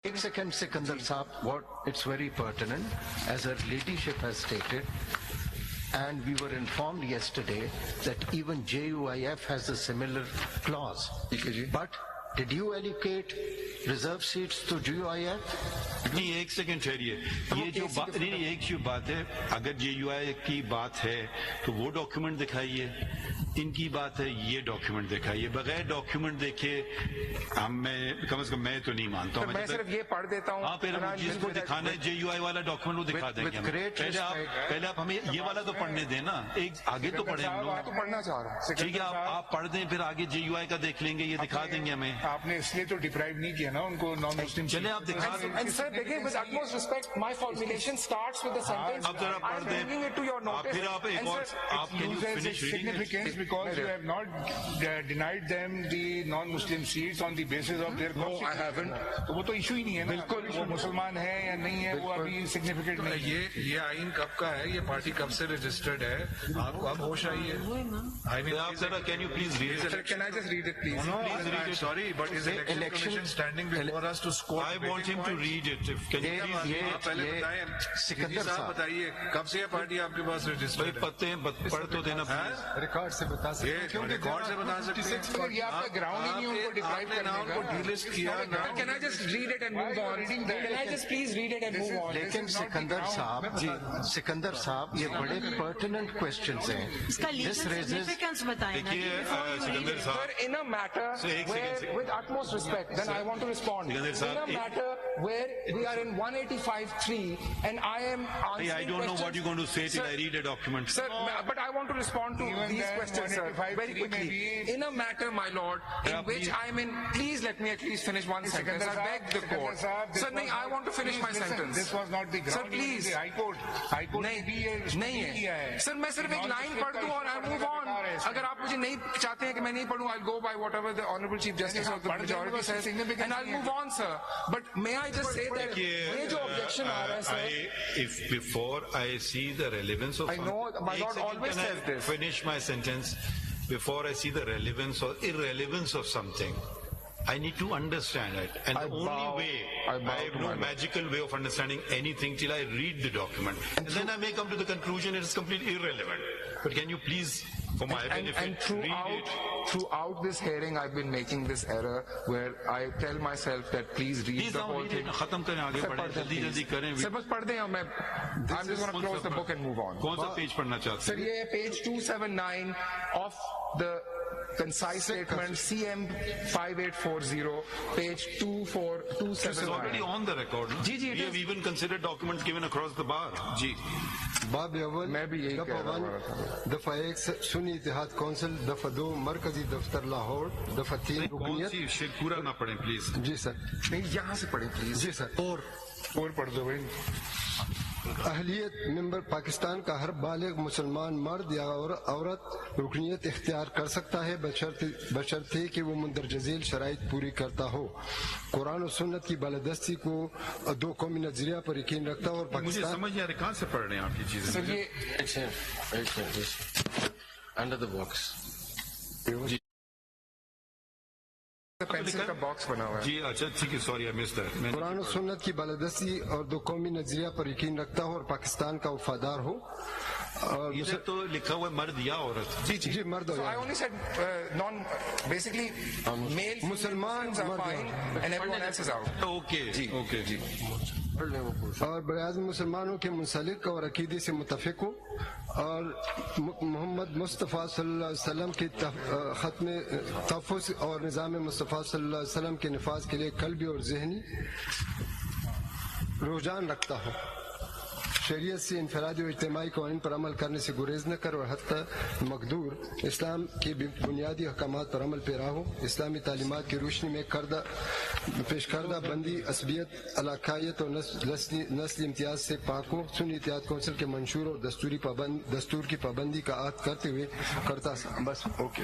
एक सेकंड सिकंदर साहब, what it's very pertinent, as our leadership has stated, and we were informed yesterday that even JUIF has a similar clause. But did you allocate reserve seats to JUIF? नहीं, एक second ठहरिए। ये जो बात नहीं, एक जो बात है, अगर JUIF की बात है तो वो डॉक्यूमेंट दिखाइए, इनकी बात है ये डॉक्यूमेंट दिखाइए। बगैर डॉक्यूमेंट देखे मैं कम से कम मैं तो नहीं मानता हूँ। मैं सिर्फ ये पढ़ देता हूँ। हाँ, पहले जिसको दिखाना है JUI वाला डॉक्यूमेंट वो दिखा देंगे। पहले आप हमें ये वाला तो पढ़ने देना, एक आगे तो पढ़े हम लोग। तो पढ़ना चाह रहा हूँ। ठीक है, आप पढ़ दें, फिर आगे JUI का देख लेंगे, ये दिखा देंगे हमें। आपने इसलिए तो डिप्राइव नहीं किया ना उनको नॉन मुस्लिम। चले आप दिखा दें। And sir, begin with utmost respect. My formulation starts with the sentence. अब जरा पढ़ I'm bringing it to your notice. फिर आप एक और आप can you finish reading it? Significance because you have not denied them the non-Muslim seats on the basis of their No, I haven't. तो वो तो इशू ही नहीं है ना। बिल्कुल, वो मुसलमान है या नहीं है वो अभी सिग्निफिकेंट नहीं है। ये आइन कब का है? ये पार्टी कब से रजिस्टर्ड है? आपको अब होश आई है? I mean, आप जरा can you please read it? Sir, can I just read it, please? No, read I'm it. sorry, but is election commission standing before us to score? I want him to read it. Can you please read it? आप पहले बताएं, सिकंदर साहब साहब बताइए कब से ये party आपके पास भाई रजिस्टर्ड है? पढ़ते हैं, पढ़ तो देना प्लीज। रिकॉर्ड से बता सकते हैं ये रिकॉर्ड से बता सकते हैं। सर ये आपका ग्राउंड ही नहीं है उनको डिप्राइव आपने ना करने उनको का। डिलिस्ट किया ना। Sir, can I just read it and move on? Can I just please read it and move on? लेकिन सिकंदर साहब, सिकंदर साहब, ये बड़े pertinent questions हैं। इसका लीगल This raises सिग्निफिकेंस बताएं ना। देखिए सिकंदर Sir, साहब, in a matter So, एक where, second. with utmost respect, then I want to respond. Sikandar In Sahab, a matter where we are in 185.3 and I am answering I don't know what you're going to say till Sir, I read a document. Sir, but I want to respond to Even these then, questions, sir, 185 very quickly. maybe- In a matter, my lord, in Yeah, which please. I am in, please let me at least finish one sentence. I beg the court. Sir, nahi, I want to finish my sentence. This was not the Sir, ground. please. High court ने भी ये नहीं किया है है। Sir, मैं सिर्फ एक लाइन पढ़ दूं और आई मूव ऑन। अगर आप मुझे नहीं चाहते हैं कि मैं नहीं पढ़ूं, I go by whatever the honourable chief justice of the majority says and I move on sir. But may I just say that ये जो ऑब्जेक्शन आ रहा है sir, If before I see the relevance of I know, my Ek lord second, always can I says this. finish my sentence before I see the relevance or irrelevance of something. I need to understand it, and I the only bow- way I bow I have to no my lord. magical way of understanding anything till I read the document, and then I may come to the conclusion it is completely irrelevant. But can you please, for my benefit, and read it? throughout this hearing I've been making this error where I tell myself that please read Please the now whole read it. thing. खत्म करें, आगे Sir, बढ़ें, पढ़ दें, जल्दी please. जल्दी करें। Sir बस पढ़ दें और मैं I'm just going to close the book and move on. कौन सा पेज पढ़ना चाहते Sir, हैं? ये है page 279 of the concise statement CM 5840, page It's already 24279. on the record. No? Ji, ji, it We have is. even considered documents given across the bar. जी. बाब अव्वल मैं भी यही कह रहा था। दफा 1 सुन्नी इत्तेहाद कौंसिल, दफा 2 मरकजी दफ्तर लाहौर, दफा 3 कौन रुकनियत। सी शेर पूरा ना पढ़ें प्लीज। जी सर, नहीं, यहाँ से पढ़े प्लीज। Ji sir. और पढ़ दो भाई। अहलियत मेंबर पाकिस्तान का हर बालिग मुसलमान मर्द या औरत रुकनियत इख्तियार कर सकता है बशर्ते कि वो मुंदरज झेल शराइत पूरी करता हो। कुरान और सुन्नत की बालादस्ती को दो कौमी नजरिया पर यकीन रखता हो और मुझे पाकिस्तान समझ नहीं आ रहा कहाँ से पढ़ रहे हैं आप ये चीजें। सर ये under the box. पेंसिल का बॉक्स बना हुआ है। जी अच्छा ठीक है, sorry I miss that. Quran और सुन्नत की बालादस्ती और दो कौमी नजरिया पर यकीन रखता हो और पाकिस्तान का वफादार हो। और इधर तो लिखा हुआ है मर्द या औरत। जी मर्द So हो I only said basically male मुसलमान Muslims are मर्द fine and everyone else is out. Okay okay जी। और बराज़ मुसलमानों के मुंसलिक और अकीदे से मुतफिक हो और मोहम्मद मुस्तफ़ा सल्लल्लाहु अलैहि वसल्लम के ख़त्म तहफ़्फ़ुज़ और निज़ाम मुस्तफ़ा सल्लल्लाहु अलैहि वसल्लम के नफाज के लिए कल्बी और ज़हनी रुझान रखता हो। शरीयत से इनफरादी और इज्तिमाई कवानीन पर अमल करने से गुरेज न कर और हत्ता मकदूर इस्लाम के बुनियादी अहकामात पर अमल पेरा हो। इस्लामी तालीमात की रोशनी में पेश करदा बंदी असबियत अलाकायत और नस्ली इम्तियाज से पाक हो। सुन्नी इत्तेहाद कौंसिल के मंशूर और दस्तूर की पाबंदी का आहद करते हुए करता बस okay.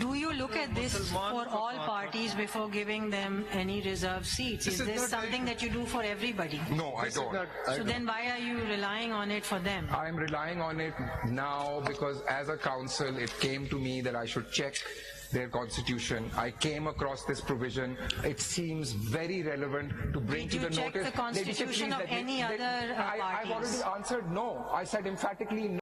Do you look at this for all parties before giving them any reserve seats? Is this something that you do for everybody? No, I don't. So then why are you relying on it for them? I'm relying on it now because as a council it came to me that I should check their constitution. I came across this provision. It seems very relevant to bring Did to you the check notice. the constitution of any other I've already parties? answered no. I said emphatically no.